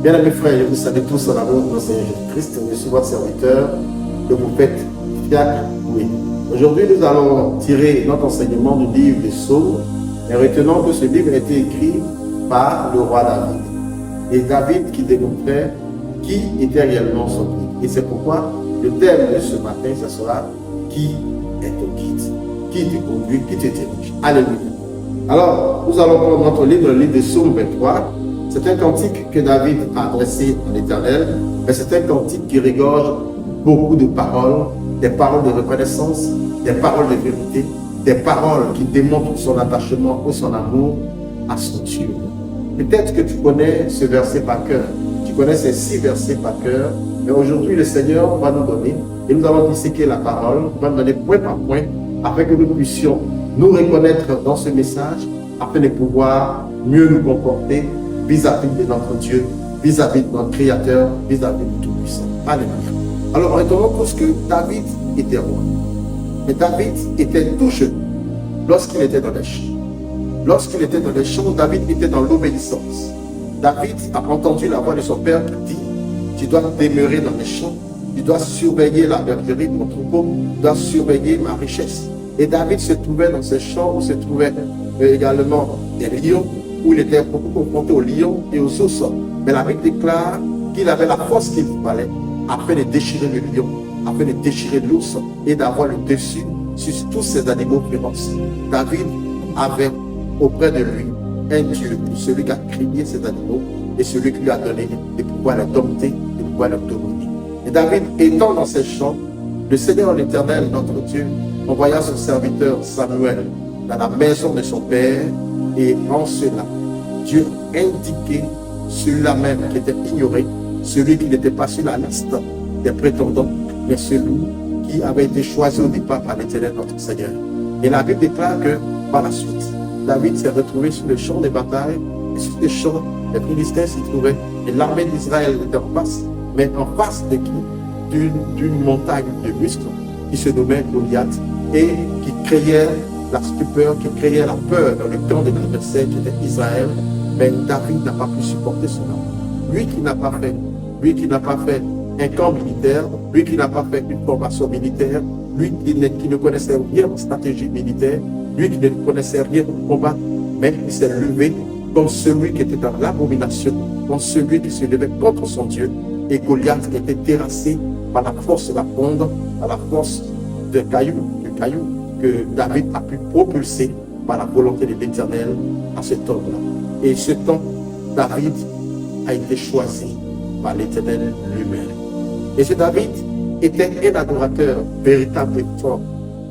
Bien amis frères, vous savez tous en amour de notre Seigneur Jésus-Christ, je suis votre serviteur, le prophète Fiacre Loué. Aujourd'hui, nous allons tirer notre enseignement du livre des Psaumes, et retenons que ce livre a été écrit par le roi David. Et David qui démontrait qui était réellement son guide. Et c'est pourquoi le thème de ce matin, ce sera qui est ton guide, qui te conduit, qui te dirige. Alléluia. Alors, nous allons prendre notre livre, le livre des Psaumes 23. C'est un cantique que David a adressé à l'Éternel, mais c'est un cantique qui regorge beaucoup de paroles, des paroles de reconnaissance, des paroles de vérité, des paroles qui démontrent son attachement ou son amour à son Dieu. Peut-être que tu connais ce verset par cœur, tu connais ces 6 versets par cœur, mais aujourd'hui le Seigneur va nous donner, et nous allons disséquer la parole, va nous donner point par point, afin que nous puissions nous reconnaître dans ce message, afin de pouvoir mieux nous comporter vis-à-vis de notre Dieu, vis-à-vis de notre Créateur, vis-à-vis de Tout-Puissant. Alléluia. Alors, retenons tous que David était roi. Mais David était tout jeune lorsqu'il était dans les champs. Lorsqu'il était dans les champs, David était dans l'obéissance. David a entendu la voix de son père qui dit: tu dois demeurer dans les champs, tu dois surveiller la bergerie de mon troupeau, tu dois surveiller ma richesse. Et David se trouvait dans ces champs où se trouvaient également des lions, où il était beaucoup confronté aux lions et aux ours. Mais la Bible déclare qu'il avait la force qu'il fallait afin de déchirer le lion, afin de déchirer l'ours et d'avoir le dessus sur tous ces animaux féroces. David avait auprès de lui un Dieu, celui qui a créé ces animaux et celui qui lui a donné de pouvoir les dompter, de pouvoir les dominer. Et David, étant dans ces champs, le Seigneur l'Éternel, notre Dieu, envoya son serviteur Samuel dans la maison de son père. Et en cela, Dieu indiquait celui-là même qui était ignoré, celui qui n'était pas sur la liste des prétendants, mais celui qui avait été choisi au départ par l'Éternel notre Seigneur. Et la Bible déclare que par la suite, David s'est retrouvé sur le champ de bataille, et sur le champ, les Philistins s'y trouvaient, et l'armée d'Israël était en face, mais en face de qui? D'une montagne de muscles qui se nommait Goliath et qui créait la stupeur, qui créait la peur dans le camp de l'adversaire qui était Israël. Mais David n'a pas pu supporter cela. Lui qui n'a pas fait un camp militaire, lui qui n'a pas fait une formation militaire, lui qui ne connaissait rien de stratégie militaire, lui qui ne connaissait rien de combat, mais il s'est levé comme celui qui était dans l'abomination, comme celui qui se levait contre son Dieu. Et Goliath était terrassé par la force de la fronde, par la force de cailloux que David a pu propulser par la volonté de l'Éternel à cet homme-là. Et ce temps, David a été choisi par l'Éternel lui-même. Et ce David était un adorateur véritable et fort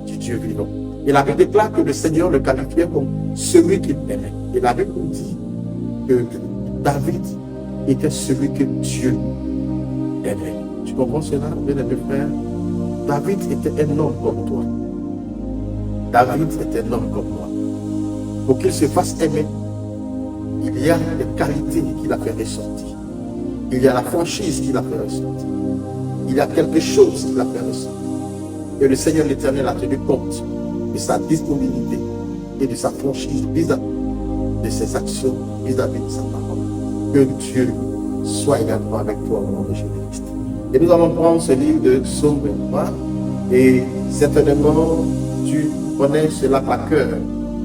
du Dieu vivant. Et la Bible déclare que le Seigneur le qualifiait comme celui qu'il aimait. Et la Bible nous dit que David était celui que Dieu aimait. Tu comprends cela, bien-aimé frère? David était un homme comme toi. David est un homme comme moi. Pour qu'il se fasse aimer, il y a des qualités qu'il a fait ressortir. Il y a la franchise qu'il a fait ressortir. Il y a quelque chose qu'il a fait ressortir. Et le Seigneur l'Éternel a tenu compte de sa disponibilité et de sa franchise vis-à-vis de ses actions, vis-à-vis de sa parole. Que Dieu soit également avec toi au nom de Jésus-Christ. Et nous allons prendre ce livre de Psaume 23 et certainement tu connais cela par cœur.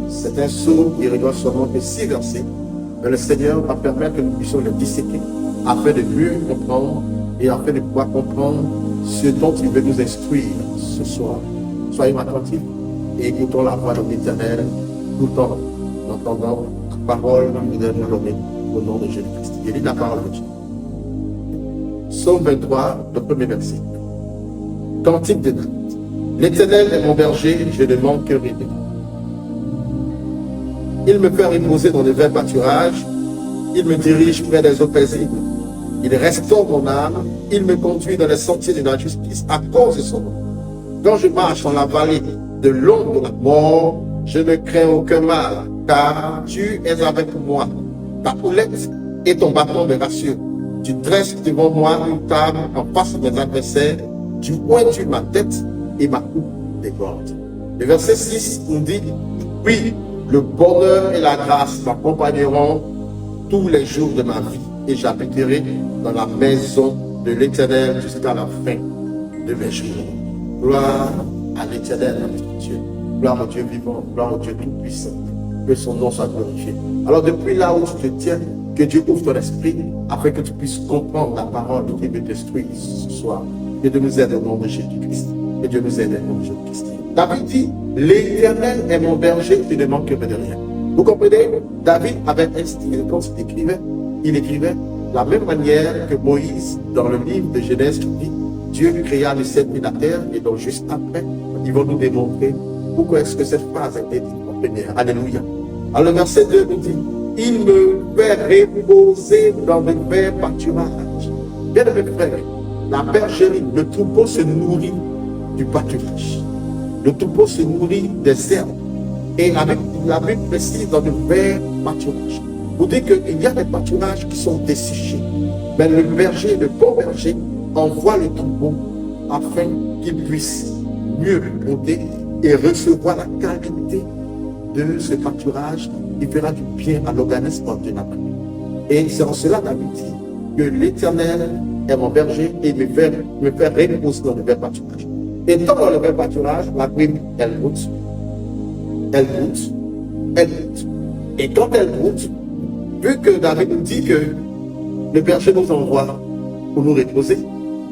C'est un psaume qui regorge seulement de 6 versets, mais le Seigneur va permettre que nous puissions le disséquer afin de mieux comprendre et afin de pouvoir comprendre ce dont il veut nous instruire ce soir. Soyons attentifs et écoutons la voix de l'Éternel tout en entendant la parole que nous allons donner au nom de Jésus-Christ. Il lit la parole de Dieu. Psaume 23, le premier verset. Cantique de David. L'Éternel est mon berger, je ne manque rien. Il me fait reposer dans de verts pâturages, il me dirige près des eaux paisibles. Il restaure mon âme, il me conduit dans les sentiers de la justice à cause de son nom. Quand je marche dans la vallée de l'ombre de la mort, je ne crains aucun mal, car tu es avec moi. Ta houlette et ton bâton me rassurent. Tu dresses devant moi une table en face de mes adversaires, tu ointus ma tête et ma coupe déborde. Le verset 6 nous dit: oui, le bonheur et la grâce m'accompagneront tous les jours de ma vie, et j'habiterai dans la maison de l'Éternel jusqu'à la fin de mes jours. Gloire à l'Éternel, notre Dieu. Gloire au Dieu vivant, gloire au Dieu tout-puissant. Que son nom soit glorifié. Alors depuis là où tu te tiens, que Dieu ouvre ton esprit afin que tu puisses comprendre la parole qui veut t'instruire ce soir. Que Dieu nous aide au nom de Jésus-Christ. Que Dieu nous aide au nom de Jésus-Christ. David dit, l'Éternel est mon berger, je ne manquerai de rien. Vous comprenez? David avait un style quand il écrivait de la même manière que Moïse dans le livre de Genèse qui dit, Dieu créa le ciel et la terre, et donc juste après, ils vont nous démontrer pourquoi est-ce que cette phrase a été dite en première. Alléluia. Alors le verset 2 nous dit, il me fait reposer dans de verts pâturages. Bien aimés frères, la bergerie, le troupeau se nourrit du pâturage. Le troupeau se nourrit des herbes. Et la Bible précise dans de verts pâturages. Vous dites qu'il y a des pâturages qui sont desséchés. Mais le berger, le bon berger, envoie le troupeau afin qu'il puisse mieux monter et recevoir la qualité de ce pâturage qui fera du bien à l'organisme de la famille. Et c'est en cela David dit que l'Éternel est mon berger et me fait reposer dans le vert pâturage. Et dans le vert pâturage, la brebis, elle goûte. Et quand elle goûte, vu que David nous dit que le berger nous envoie pour nous reposer,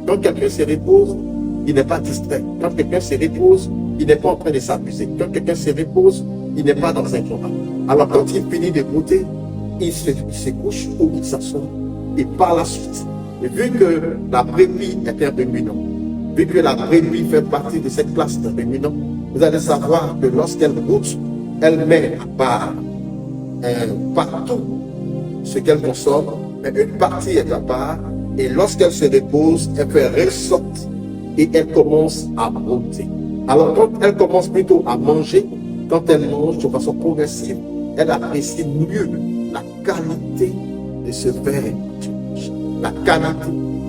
quand quelqu'un se repose, il n'est pas distrait. Quand quelqu'un se repose, il n'est pas en train de s'amuser. Quand quelqu'un se repose, il n'est pas dans un combat. Alors quand il finit de goûter, il se couche ou il s'assoit. Et par la suite, vu que la brebis est un ruminant, vu que la brebis fait partie de cette classe de ruminants, vous allez savoir que lorsqu'elle goûte, elle met à part partout ce qu'elle consomme, mais une partie est à part, et lorsqu'elle se repose, elle fait ressortir et elle commence à monter. Alors quand elle commence plutôt à manger, quand elle mange de façon progressive, elle apprécie mieux la qualité de ce verre, la qualité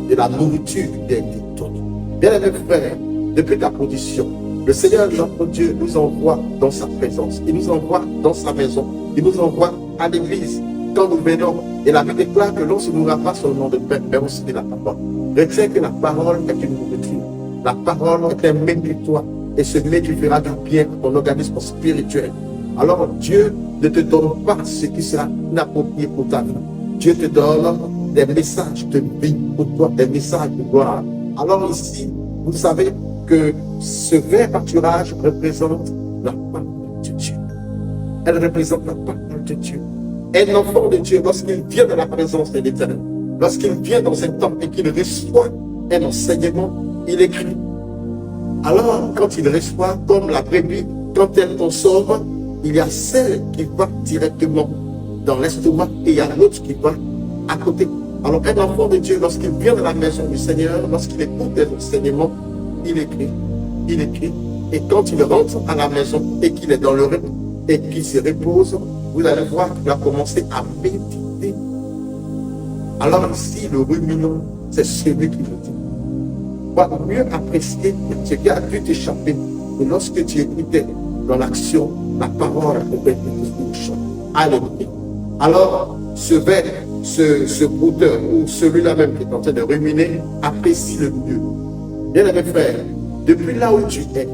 de la nourriture qui a été donnée. Bien aimés frères, depuis ta position, le Seigneur notre Dieu nous envoie dans sa présence, il nous envoie dans sa maison, il nous envoie à l'église. Quand nous venons, et la Bible déclare que l'on ne se nourra pas seulement de pain, mais aussi de la parole. Retiens que la parole est une nourriture. La parole est un méditoire. Et ce médiat fera du bien à ton organisme spirituel. Alors Dieu ne te donne pas ce qui sera inapproprié pour ta vie. Dieu te donne des messages de vie pour toi, des messages de gloire. Alors ici, vous savez que ce vert pâturage représente la parole de Dieu. Elle représente la parole de Dieu. Un enfant de Dieu, lorsqu'il vient dans la présence de l'Éternel, lorsqu'il vient dans un temps et qu'il reçoit un enseignement, il écrit. Alors, quand il reçoit, comme la brebis, quand elle consomme, il y a celle qui va directement dans l'estomac et il y a l'autre qui va à côté. Alors, un enfant de Dieu, lorsqu'il vient dans la maison du Seigneur, lorsqu'il écoute des enseignements, il écrit. Et quand il rentre à la maison et qu'il est dans le repos et qu'il se repose, vous allez voir qu'il va commencer à méditer. Alors ici, le ruminant, c'est celui qui nous dit. Va mieux apprécier ce qui a dû t'échapper. Et lorsque tu écoutais dans l'action, la parole a complètement bouche. Alléluia. Alors, ce verre, ce brouteur, ou celui-là même qui est en train de ruminer, apprécie le mieux. Bien aimé frère, depuis là où tu es,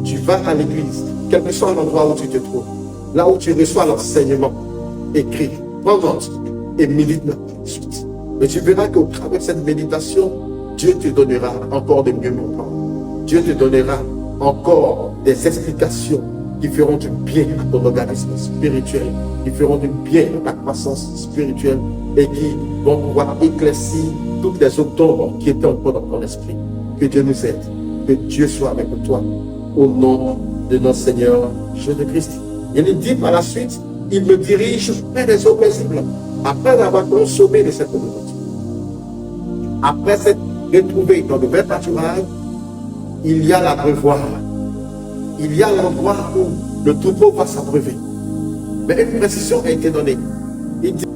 tu vas à l'église, quel que soit l'endroit où tu te trouves, là où tu reçois l'enseignement, écris, prends note et médite là tout de suite. Mais tu verras qu'au travers de cette méditation, Dieu te donnera encore de mieux comprendre. Dieu te donnera encore des explications qui feront du bien à ton organisme spirituel, qui feront du bien à ta croissance spirituelle et qui vont pouvoir éclaircir toutes les autres ombres qui étaient encore dans ton esprit. Que Dieu nous aide, que Dieu soit avec toi, au nom de notre Seigneur Jésus-Christ. Il dit par la suite, il me dirige près des eaux paisibles, après avoir consommé de cette nourriture. Après s'être retrouvé dans le vert pâturage, il y a l'abreuvoir. Il y a l'endroit où le troupeau va s'abreuver. Mais une précision a été donnée. Il dit,